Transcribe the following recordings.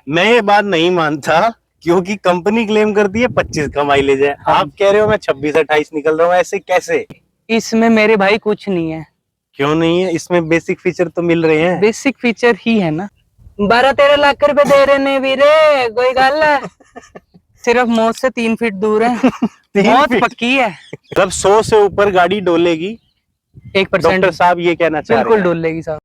मैं ये बात नहीं मानता, क्योंकि कंपनी क्लेम करती है 25 का माइलेज है। हाँ। आप कह रहे हो मैं 26-28 निकल रहा हूँ, ऐसे कैसे? इसमें मेरे भाई कुछ नहीं है। क्यों नहीं है? इसमें बेसिक फीचर तो मिल रहे हैं। बेसिक फीचर ही है ना। 12-13 लाख रुपए दे रहे ने वीरे, कोई गल है? सिर्फ मौत से 3 फीट दूर है। 3 मौत फीट? पक्की है। मतलब 100 से ऊपर गाड़ी डोलेगी? 1% डॉक्टर साहब ये कहना चाह रहे बिल्कुल हैं? डोल लेगी साहब।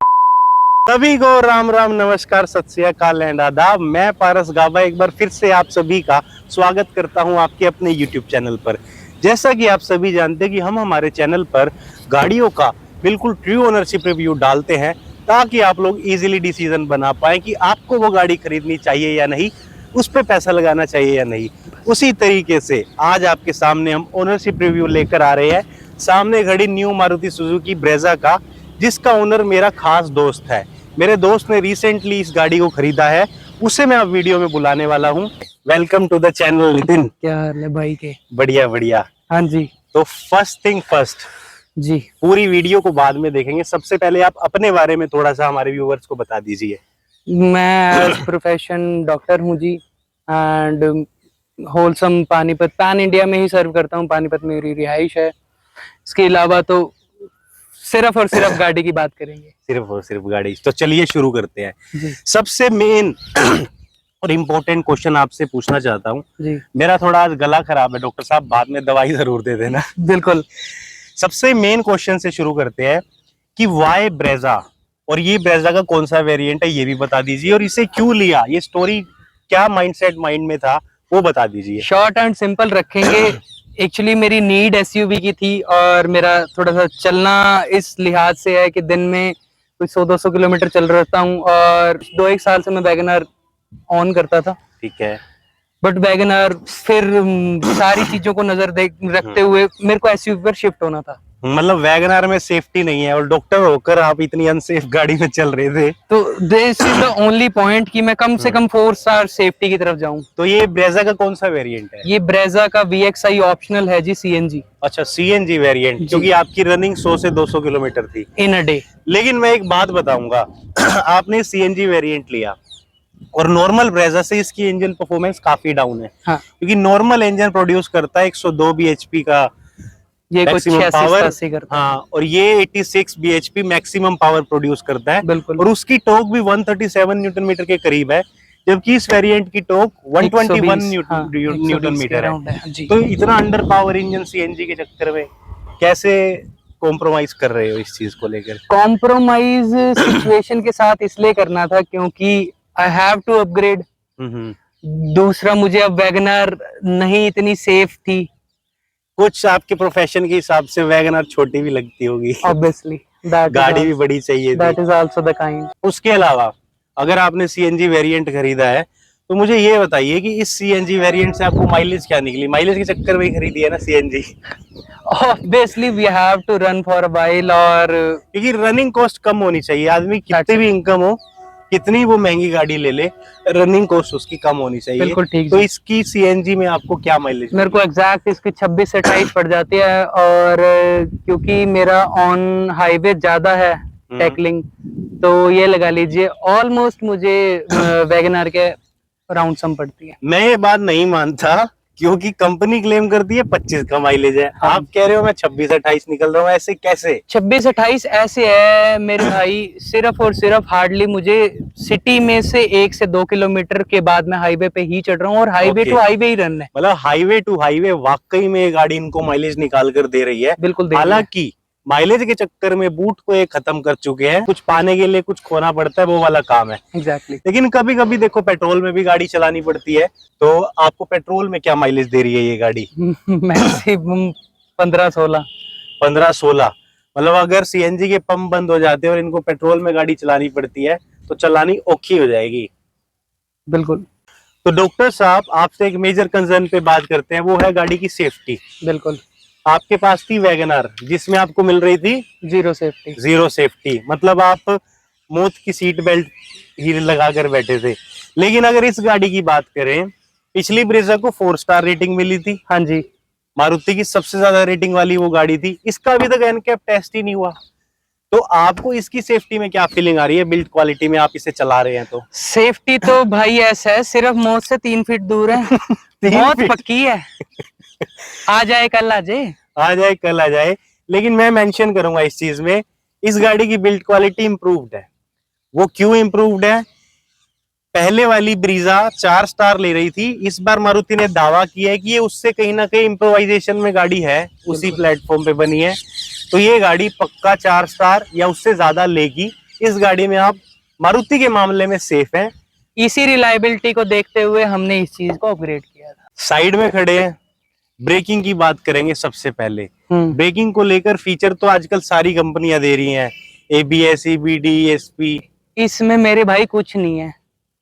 सभी को राम राम, नमस्कार, सत श्री अकाल एंड आदाब। मैं पारस गाबा एक बार फिर से आप सभी का स्वागत करता हूं आपके अपने YouTube चैनल पर। जैसा कि आप सभी जानते हैं कि हम हमारे चैनल पर गाड़ियों का बिल्कुल ट्रू ओनरशिप रिव्यू डालते हैं, ताकि आप लोग इजीली डिसीजन बना पाए कि आपको वो गाड़ी खरीदनी चाहिए या नहीं, उस पर पैसा लगाना चाहिए या नहीं। उसी तरीके से आज आपके सामने हम ओनरशिप रिव्यू लेकर आ रहे हैं। सामने खड़ी न्यू मारुति सुजुकी ब्रेजा का, जिसका ओनर मेरा खास दोस्त है। मेरे दोस्त ने रिसेंटली इस गाड़ी को खरीदा है, उसे मैं अब वीडियो में बुलाने वाला हूँ। Welcome to the channel Nitin. क्या हाल है भाई के? बढ़िया बढ़िया। हाँ जी। तो फर्स्ट थिंग फर्स्ट, जी पूरी वीडियो को बाद में देखेंगे। सबसे पहले आप अपने बारे में थोड़ा सा हमारे व्यूवर्स को बता दीजिए। मैं एज प्रोफेशन डॉक्टर हूँ जी, and wholesome Panipat pan India में ही सर्व करता हूँ। पानीपत मेरी रिहाइश है। इसके अलावा तो सिर्फ और सिर्फ गाड़ी की बात करेंगे। सिर्फ और सिर्फ गाड़ी। तो चलिए शुरू करते हैं। जी सबसे मेन और इम्पोर्टेंट क्वेश्चन आपसे पूछना चाहता हूँ। जी मेरा थोड़ा आज गला खराब है डॉक्टर साहब, बाद में दवाई जरूर दे देना। बिल्कुल। सबसे मेन क्वेश्चन से शुरू करते हैं कि वाई ब्रेजा, और ये ब्रेजा का कौन सा वेरिएंट है ये भी बता दीजिए, और इसे क्यों लिया, ये स्टोरी क्या माइंडसेट माइंड में था वो बता दीजिए। शॉर्ट एंड सिंपल रखेंगे। एक्चुअली मेरी नीड एसयूवी की थी, और मेरा थोड़ा सा चलना इस लिहाज से है कि दिन में कोई 100-200 किलोमीटर चल रहता हूँ, और 2-1 साल से मैं वैगनआर ऑन करता था। ठीक है। बट वैगनआर फिर सारी चीजों को नजर रखते हुए मेरे को एसयूवी पर शिफ्ट होना था। मतलब वैगनआर में सेफ्टी नहीं है, और डॉक्टर होकर आप इतनी अनसेफ गाड़ी में चल रहे थे। तो this is the only point कि मैं कम से कम 4 स्टार सेफ्टी की तरफ जाऊं। तो ये ब्रेजा का कौन सा वेरिएंट है? ये ब्रेजा का VXI ऑप्शनल है जी, CNG। अच्छा, सीएनजी वेरिएंट, क्योंकि आपकी रनिंग 100 से 200 किलोमीटर थी इन अ डे। लेकिन मैं एक बात बताऊंगा, आपने सीएनजी वेरिएंट लिया और नॉर्मल ब्रेजा से इसकी इंजन परफॉर्मेंस काफी डाउन है। हाँ। क्योंकि नॉर्मल इंजन प्रोड्यूस करता है 102 bhp का ये कुछ मैक्सिमम पावर। 86 करता है। हाँ, और ये 86 bhp मैक्सिमम पावर प्रोड्यूस करता है। बिल्कुल। और उसकी टॉर्क भी 137 न्यूटन मीटर के करीब है, जबकि इस वेरिएंट की टॉर्क 121 न्यूटन मीटर है। जी। तो इतना अंडर पावर इंजन सीएनजी के चक्कर में कैसे कॉम्प्रोमाइज कर रहे हो इस चीज को लेकर? कॉम्प्रोमाइज सिचुएशन के साथ इसलिए करना था क्योंकि आई हैव टू अपग्रेड। दूसरा, मुझे अब वैगनआर नहीं इतनी सेफ थी। कुछ आपके प्रोफेशन के हिसाब से वैगनआर छोटी भी लगती होगी। ऑब्वियसली गाड़ी भी बड़ी चाहिए दैट थी। Is also the kind. उसके अलावा अगर आपने सीएनजी वेरिएंट खरीदा है तो मुझे ये बताइए कि इस सीएनजी वेरिएंट से आपको माइलेज क्या निकली? माइलेज के चक्कर में ही खरीदी है ना CNG? Obviously we have to run for a while, और क्योंकि रनिंग कॉस्ट कम होनी चाहिए। आदमी कितनी भी इनकम हो, कितनी वो महंगी गाड़ी ले ले, रनिंग कॉस्ट उसकी कम होनी चाहिए। बिल्कुल ठीक। तो इसकी सीएनजी में आपको क्या माइलेज? मेरे को एग्जैक्ट इसकी 26 से 28 पड़ जाती है, और क्योंकि मेरा ऑन हाईवे ज्यादा है टैकलिंग, तो ये लगा लीजिए ऑलमोस्ट मुझे वैगनआर के राउंड सम पड़ती है। मैं ये बात नहीं मानता, क्योंकि कंपनी क्लेम करती है 25 का माइलेज है। हाँ। आप कह रहे हो मैं 26-28 निकल रहा हूँ, ऐसे कैसे? 26-28 ऐसे है मेरे भाई, सिर्फ और सिर्फ हार्डली मुझे सिटी में से 1 से 2 किलोमीटर के बाद मैं हाईवे पे ही चढ़ रहा हूँ, और हाईवे टू हाईवे ही रन है। मतलब हाईवे टू हाईवे वाकई में ये गाड़ी इनको माइलेज निकाल कर दे रही है। बिल्कुल। हालांकि माइलेज के चक्कर में बूट को ये खत्म कर चुके हैं। कुछ पाने के लिए कुछ खोना पड़ता है, वो वाला काम है। एग्जैक्टली। लेकिन कभी कभी देखो पेट्रोल में भी गाड़ी चलानी पड़ती है। तो आपको पेट्रोल में क्या माइलेज दे रही है ये गाड़ी? मैक्सिमम 15-16। 15-16। मतलब अगर सीएनजी के पंप बंद हो जाते हैं और इनको पेट्रोल में गाड़ी चलानी पड़ती है तो चलानी औखी हो जाएगी। बिल्कुल। तो डॉक्टर साहब, आपसे एक मेजर कंसर्न पे बात करते हैं, वो है गाड़ी की सेफ्टी। बिल्कुल। आपके पास थी वैगनआर, जिसमें आपको मिल रही थी जीरो सेफ्टी। जीरो सेफ्टी, मतलब आप मौत की सीट बेल्ट ही लगा कर बैठे थे। लेकिन अगर इस गाड़ी की बात करें, पिछली ब्रेजा को 4 स्टार रेटिंग मिली थी। हाँ जी। मारुति की सबसे ज्यादा रेटिंग वाली वो गाड़ी थी। इसका अभी तक एनकैप टेस्ट ही नहीं हुआ। तो आपको इसकी सेफ्टी में क्या फीलिंग आ रही है, बिल्ड क्वालिटी में, आप इसे चला रहे हैं तो? सेफ्टी तो भाई ऐसा है, सिर्फ मौत से 3 फीट दूर है। 3 बहुत फीट? पक्की है। आ जाए कल आ जाए। आ जाए कल आ जाए, लेकिन मैं मेंशन करूंगा इस चीज में, इस गाड़ी की बिल्ड क्वालिटी इंप्रूव्ड है। वो क्यों इंप्रूव्ड है? पहले वाली ब्रीजा 4 स्टार ले रही थी, इस बार मारुति ने दावा किया है कि ये उससे कहीं ना कहीं इम्प्रोवाइजेशन में गाड़ी है, उसी प्लेटफॉर्म पे बनी है, तो ये गाड़ी पक्का 4 स्टार या उससे ज्यादा लेगी। इस गाड़ी में आप मारुति के मामले में सेफ हैं। इसी रिलायबिलिटी को देखते हुए हमने इस चीज को अपग्रेड किया था। साइड में खड़े हैं, ब्रेकिंग की बात करेंगे सबसे पहले। हम्म। ब्रेकिंग को लेकर फीचर तो आजकल सारी कंपनियां दे रही हैं, ABS, EBD, ESP। इसमें मेरे भाई कुछ नहीं है।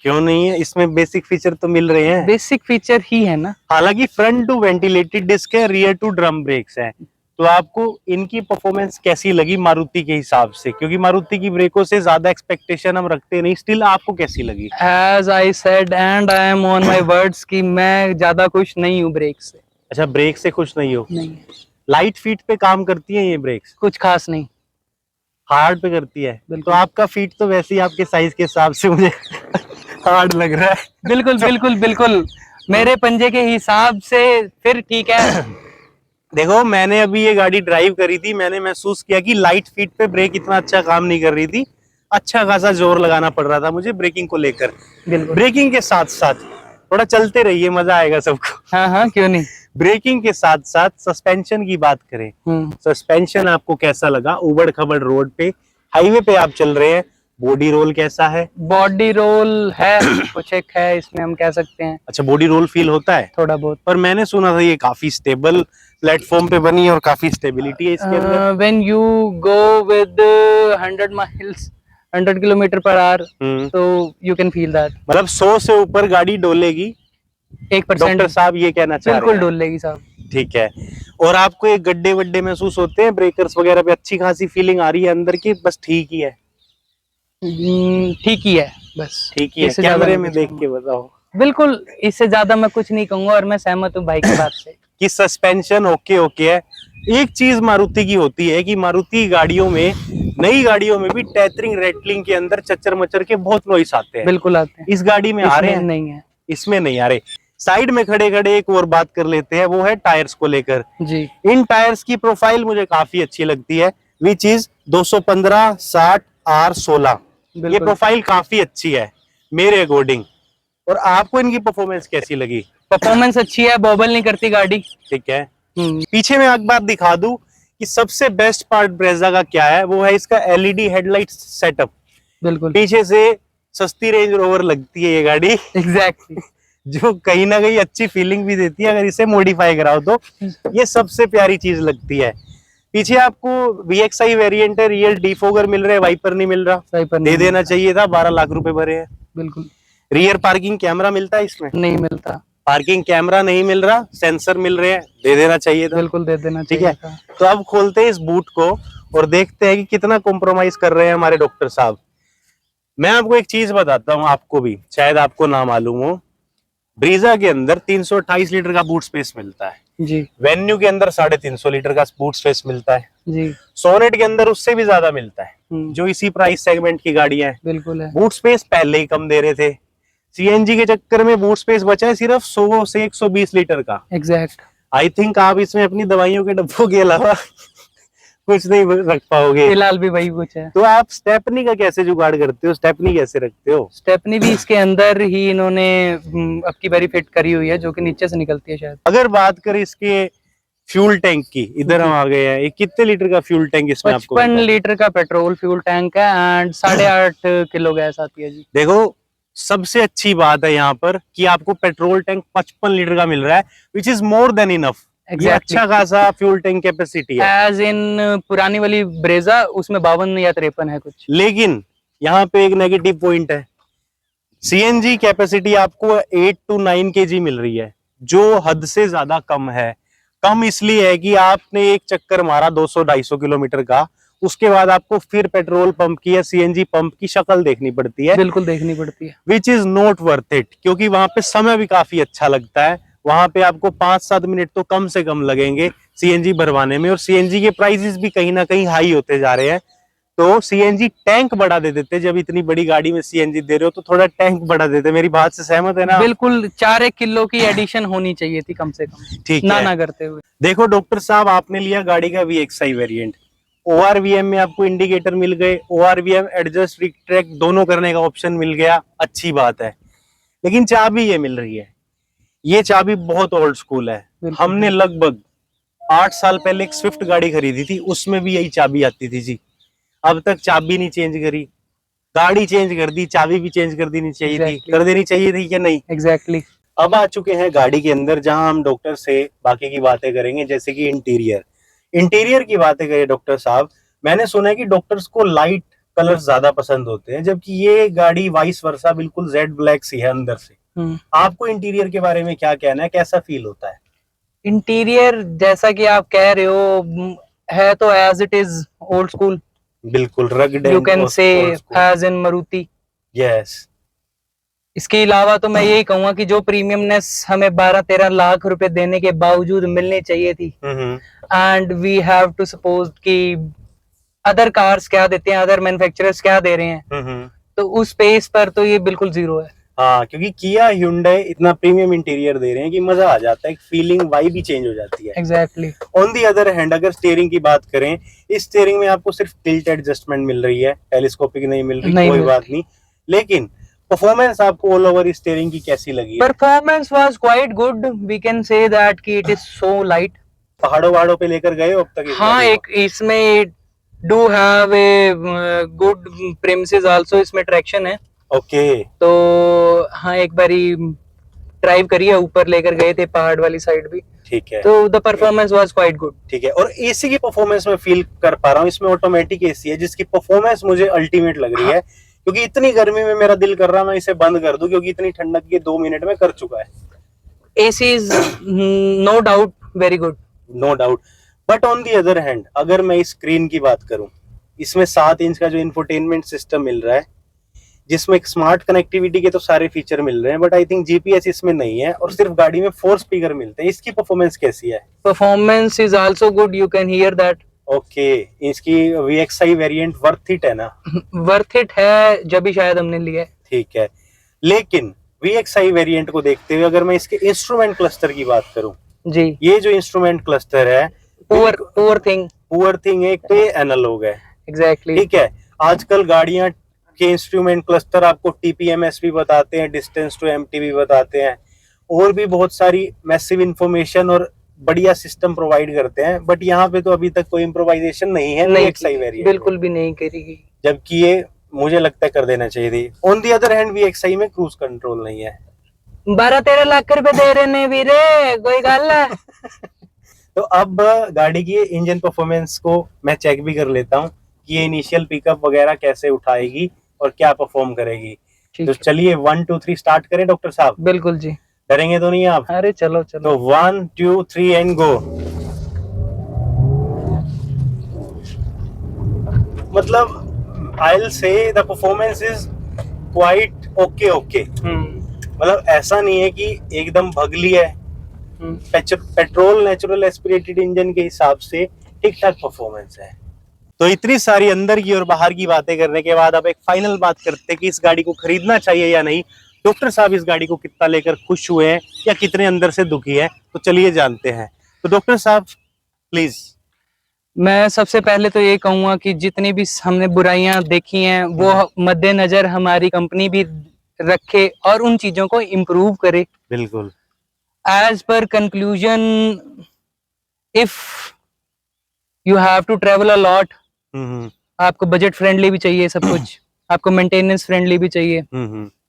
क्यों नहीं है? इसमें बेसिक फीचर तो मिल रहे हैं। बेसिक फीचर ही है ना। हालांकि फ्रंट टू वेंटिलेटेड डिस्क है, रियर टू ड्रम ब्रेक्स है। तो आपको इनकी परफॉर्मेंस कैसी लगी मारुति के हिसाब से? क्योंकि मारुति की ब्रेकों से ज्यादा एक्सपेक्टेशन हम रखते नहीं, स्टिल आपको कैसी लगी? As I said and I am on my words कि मैं ज्यादा खुश नहीं हूँ ब्रेक से। अच्छा, ब्रेक से खुश नहीं हो? नहीं, लाइट फीट पे काम करती है ये ब्रेक्स? कुछ खास नहीं। हार्ड पे करती है? तो बिल्कुल। आपका फीट तो वैसे ही आपके साइज के हिसाब से मुझे हार्ड लग रहा है। बिल्कुल बिल्कुल बिल्कुल, मेरे पंजे के हिसाब से फिर ठीक है। देखो, मैंने अभी ये गाड़ी ड्राइव करी थी, मैंने महसूस किया कि लाइट फीट पे ब्रेक इतना अच्छा काम नहीं कर रही थी, अच्छा खासा जोर लगाना पड़ रहा था मुझे ब्रेकिंग को लेकर। बिल्कुल। ब्रेकिंग के साथ साथ थोड़ा चलते रहिए, मजा आएगा सबको। हाँ हाँ, क्यों नहीं। ब्रेकिंग के साथ साथ सस्पेंशन की बात करें, सस्पेंशन आपको कैसा लगा? उबड़ खबड़ रोड पे, हाईवे पे आप चल रहे हैं, बॉडी रोल कैसा है? बॉडी रोल है, कुछ एक है इसमें, हम कह सकते हैं। अच्छा, बॉडी रोल फील होता है थोड़ा बहुत। पर मैंने सुना था ये काफी स्टेबल प्लेटफॉर्म पे बनी है और काफी स्टेबिलिटी है इसके अंदर। When you go with 100 miles 100 kilometre per hour, तो यू कैन फील दैट। मतलब 100 से ऊपर गाड़ी डोलेगी, 1%। डॉक्टर साहब ये कहना चाह रहे बिल्कुल हैं? डोल लेगी साहब। ठीक है। और आपको एक गड्ढे वड्डे महसूस होते हैं ब्रेकर्स वगैरह पे? अच्छी खासी फीलिंग आ रही है अंदर की? बस ठीक ही है? ठीक ही है, बस ठीक ही है। इससे ज्यादा कैमरे मैं में कुछ देख कहूंगा। के बताओ। बिल्कुल, इससे ज्यादा मैं कुछ नहीं कहूंगा और मैं सहमत हूँ भाई की बात से। कि सस्पेंशन ओके है। एक चीज मारुति की होती है कि मारुति गाड़ियों में, नई गाड़ियों में भी टेथरिंग रेटलिंग के अंदर चच्चर मचर के बहुत नॉइस आते हैं। बिल्कुल आते हैं। इस गाड़ी में आ रहे हैं? नहीं है। इसमें नहीं आ रहे। साइड में खड़े खड़े एक और बात कर लेते हैं, वो है टायर्स को लेकर। जी। इन टायर्स की प्रोफाइल मुझे काफी अच्छी लगती है, विच इज 215 60 R16। ये प्रोफाइल काफी अच्छी है मेरे अकॉर्डिंग। और आपको इनकी परफॉर्मेंस कैसी लगी? परफॉर्मेंस अच्छी है, बॉबल नहीं करती गाड़ी। ठीक है। पीछे में एक बात दिखा दूं कि सबसे बेस्ट पार्ट ब्रेजा का क्या है, वो है इसका LED हेडलाइट सेटअप। बिल्कुल। पीछे से सस्ती रेंज रोवर लगती है ये गाड़ी, एग्जैक्टली। जो कहीं ना कहीं अच्छी फीलिंग भी देती है अगर इसे मॉडिफाई कराओ तो। ये सबसे प्यारी चीज लगती है। पीछे आपको VXI वेरिएंट है, रियल डिफोगर मिल रहा है, वाइपर नहीं मिल रहा। दे देना चाहिए था, 12 लाख रुपए भरे हैं। बिल्कुल। रियर पार्किंग कैमरा मिलता है इसमें? नहीं मिलता। पार्किंग कैमरा नहीं मिल रहा, सेंसर मिल रहे हैं, दे देना चाहिए था। बिल्कुल दे देना ठीक चाहिए है। था। तो अब खोलते हैं इस बूट को और देखते हैं कि कितना कॉम्प्रोमाइज कर रहे हैं हमारे डॉक्टर साहब। मैं आपको एक चीज बताता हूँ, आपको भी शायद आपको ना मालूम हो, ब्रीजा के अंदर 328 लीटर का बूट स्पेस मिलता है जी। वेन्यू के अंदर 350 लीटर का बूट स्पेस मिलता है जी। सोनेट के अंदर उससे भी ज्यादा मिलता है, जो इसी प्राइस सेगमेंट की गाड़ियां हैं। बिल्कुल है। बूट स्पेस पहले ही कम दे रहे थे, CNG के चक्कर में बूट स्पेस बचा है सिर्फ 100 से 120 लीटर का। एग्जैक्ट। आई थिंक आप इसमें अपनी दवाइयों के डब्बों के अलावा कुछ नहीं रख पाओगे। फिलहाल भी वही कुछ है। तो आप स्टेपनी का कैसे जुगाड़ करते हो? स्टेपनी कैसे रखते हो? स्टेपनी भी इसके अंदर ही इन्होंने अब की बारी फिट करी हुई है, जो कि नीचे से निकलती है शायद। अगर बात करें इसके फ्यूल टैंक की, इधर हम आ गए हैं, ये कितने लीटर का फ्यूल टैंक इसमें आपको 55 मिलता है? लीटर का पेट्रोल फ्यूल टैंक है एंड 8.5 किलो गैस आती है जी। देखो, सबसे अच्छी बात है यहाँ पर कि आपको पेट्रोल टैंक 55 लीटर का मिल रहा है, which is more than enough. ये अच्छा खासा फ्यूल टैंक कैपेसिटी है। एज इन पुरानी वाली ब्रेजा, उसमें 52 या 53 है कुछ। लेकिन यहाँ पे एक नेगेटिव पॉइंट है, CNG कैपेसिटी आपको 8 to 9 kg मिल रही है, जो हद से ज्यादा कम है। कम इसलिए है कि आपने एक चक्कर मारा 200-250 किलोमीटर का, उसके बाद आपको फिर पेट्रोल पंप की या CNG पंप की शक्ल देखनी पड़ती है। बिल्कुल देखनी पड़ती है। Which is not worth it, क्योंकि वहां पे समय भी काफी अच्छा लगता है। वहां पे आपको 5-7 मिनट तो कम से कम लगेंगे CNG भरवाने में, और CNG के प्राइसेस भी कहीं ना कहीं हाई होते जा रहे हैं। तो सीएनजी टैंक बढ़ा दे देते, जब इतनी बड़ी गाड़ी में सीएनजी दे रहे हो तो थोड़ा टैंक बढ़ा देते। मेरी बात से सहमत है ना? बिल्कुल 4-1 किलो की एडिशन होनी चाहिए थी कम से कम, ठीक ना है। ना करते हुए। देखो डॉक्टर साहब, आपने लिया गाड़ी का VXI वेरिएंट, ORVM में आपको इंडिकेटर मिल गए, ORVM एडजस्ट रिट्रैक्ट दोनों करने का ऑप्शन मिल गया, अच्छी बात है। लेकिन चाबी ये मिल रही है, ये चाबी बहुत ओल्ड स्कूल है। बिल्कुल। हमने लगभग 8 साल पहले एक स्विफ्ट गाड़ी खरीदी थी, उसमें भी यही चाबी आती थी जी। अब तक चाबी नहीं चेंज करी, गाड़ी चेंज कर दी, चाबी भी चेंज कर देनी चाहिए थी, Exactly. कर देनी चाहिए थी क्या नहीं? एग्जैक्टली। अब आ चुके हैं गाड़ी के अंदर, जहां हम डॉक्टर से बाकी की बातें करेंगे, जैसे कि इंटीरियर की बातें करें डॉक्टर साहब। मैंने सुना है कि डॉक्टर्स को लाइट कलर्स ज्यादा पसंद होते हैं, जबकि ये गाड़ी वाइस वर्सा बिल्कुल जेड ब्लैक सी है अंदर से। आपको इंटीरियर के बारे में क्या कहना है, कैसा फील होता है? इंटीरियर जैसा कि आप कह रहे हो है तो as it is old school, बिल्कुल rugged you can say as in Maruti. Yes. इसके अलावा तो मैं यही कहूंगा कि जो प्रीमियमनेस हमें 12-13 लाख रुपए देने के बावजूद मिलनी चाहिए थी, and we have to suppose कि अदर कार्स क्या देते हैं, अदर मैन्युफैक्चरर्स क्या दे रहे हैं, तो उस पेस पर तो ये बिल्कुल जीरो है। हाँ, क्योंकि किया Hyundai इतना प्रीमियम इंटीरियर दे रहे हैं कि मजा आ जाता है, फीलिंग वाइब भी चेंज हो जाती है। Exactly. On the other hand, अगर स्टीयरिंग की बात करें, इस स्टीयरिंग में आपको सिर्फ टिल्ट एडजस्टमेंट मिल रही है, टेलीस्कोपिक नहीं मिल रही, कोई बात नहीं। लेकिन परफॉर्मेंस आपको ऑल ओवर स्टीयरिंग की कैसी लगी? Performance was quite good, we can say that कि इट इज सो लाइट। पहाड़ों वहाड़ों पे लेकर गए हो अब तक? हाँ, एक इसमें do have a good premises also, इसमें ट्रैक्शन है। ओके। तो हाँ, एक बारी ड्राइव करिए, ऊपर लेकर गए थे पहाड़ वाली साइड भी। ठीक है। तो the performance was quite good. ठीक है। और एसी की परफॉर्मेंस में फील कर पा रहा हूँ, इसमें ऑटोमेटिक एसी है जिसकी परफॉर्मेंस मुझे अल्टीमेट लग रही है, क्योंकि इतनी गर्मी में मेरा दिल कर रहा है मैं इसे बंद कर दूं, क्योंकि इतनी ठंडक ये 2 मिनट में कर चुका है। AC is no doubt very good, no doubt. But on the other hand, अगर मैं इस स्क्रीन की बात करूं, इसमें 7 इंच का जो इंफोटेनमेंट सिस्टम मिल रहा है, जिसमें एक स्मार्ट कनेक्टिविटी के तो सारे फीचर मिल रहे हैं, बट आई थिंक जीपीएस इसमें नहीं है, और सिर्फ गाड़ी में 4 स्पीकर मिलते हैं। इसकी परफॉर्मेंस कैसी है? Performance is also good, you can hear that. Okay. इसकी VXI वेरिएंट वर्थ इट है ना? वर्थ इट है, जब भी शायद हमने लिया है। ठीक है। लेकिन VXI वेरिएंट को देखते हुए अगर मैं इसके इंस्ट्रूमेंट क्लस्टर की बात करूं जी, ये जो इंस्ट्रूमेंट क्लस्टर है, पुअर थिंग, एक तो ये एनालॉग है। एग्जैक्टली। ठीक है। आजकल गाड़ियां के इंस्ट्रूमेंट क्लस्टर आपको TPMS भी बताते हैं, डिस्टेंस टू एम्प्टी भी बताते हैं, और भी बहुत सारी मैसिव इंफॉर्मेशन और बढ़िया सिस्टम प्रोवाइड करते हैं, बट यहाँ पे तो अभी तक कोई इम्प्रोवाइजेशन नहीं है VXI वेरिएंट, बिल्कुल भी नहीं करेगी, जबकि ये मुझे लगता है कर देना चाहिए थी। On the other hand VXI में क्रूज कंट्रोल नहीं है। 12-13 लाख रुपए दे रहे ने वीरे, कोई गल है? तो अब गाड़ी की इंजन परफॉर्मेंस को मैं चेक भी कर लेता हूँ कि ये इनिशियल पिकअप वगैरह कैसे उठाएगी और क्या परफॉर्म करेगी। तो चलिए 1 2 3 स्टार्ट करें डॉक्टर साहब? बिल्कुल जी। डरेंगे तो नहीं आप? अरे चलो चलो। तो 1 2 3 एंड गो। मतलब I'll say the performance is quite okay. मतलब ऐसा नहीं है कि एकदम भगली है, पेट्रोल नेचुरल एस्पिरेटेड इंजन के हिसाब से ठीक ठाक परफॉर्मेंस है। तो इतनी सारी अंदर की और बाहर की बातें करने के बाद अब एक फाइनल बात करते हैं कि इस गाड़ी को खरीदना चाहिए या नहीं। डॉक्टर साहब इस गाड़ी को कितना लेकर खुश हुए हैं या कितने अंदर से दुखी है, तो चलिए जानते हैं। तो डॉक्टर साहब प्लीज। मैं सबसे पहले तो ये कहूंगा कि जितनी भी हमने बुराइयां देखी हैं वो मद्देनजर हमारी कंपनी भी रखे और उन चीजों को इम्प्रूव करे। बिल्कुल। As per conclusion, if you have to travel a lot, आपको बजट फ्रेंडली भी चाहिए सब कुछ, आपको मेंटेनेंस फ्रेंडली भी चाहिए,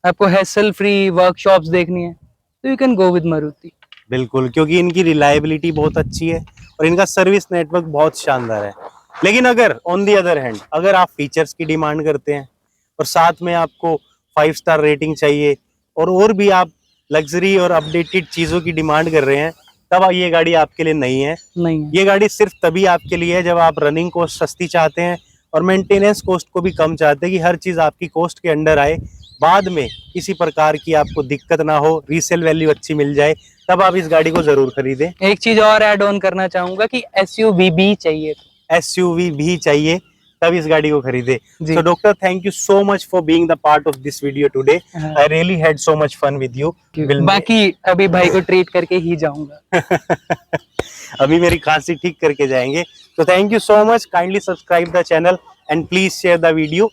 आपको हैसल फ्री वर्कशॉप्स देखनी है, तो you can go with Maruti. बिल्कुल, क्योंकि इनकी रिलायबिलिटी बहुत अच्छी है और इनका सर्विस नेटवर्क बहुत शानदार है। लेकिन अगर ऑन दी अदर हैंड अगर आप फीचर्स की डिमांड करते हैं और साथ में आपको 5 स्टार रेटिंग चाहिए और भी आप लग्जरी और अपडेटेड चीजों की डिमांड कर रहे हैं, तब ये गाड़ी आपके लिए नहीं है। ये गाड़ी सिर्फ तभी आपके लिए है जब आप रनिंग कॉस्ट सस्ती चाहते हैं और मेंटेनेंस कॉस्ट को भी कम चाहते हैं कि हर चीज आपकी कॉस्ट के अंडर आए, बाद में किसी प्रकार की आपको दिक्कत ना हो, रीसेल वैल्यू अच्छी मिल जाए, तब आप इस गाड़ी को जरूर खरीदें। एक चीज और ऐड ऑन करना चाहूंगा कि SUV भी चाहिए। SUV भी चाहिए, तब इस गाड़ी को खरीदे। जी। So doctor, thank you so much for being the part of this video today. हाँ। I really had so much fun with you. बाकी अभी भाई को ट्रीट करके ही जाऊंगा। अभी मेरी खांसी ठीक करके जाएंगे। So thank you so much. Kindly subscribe the channel and please share the video.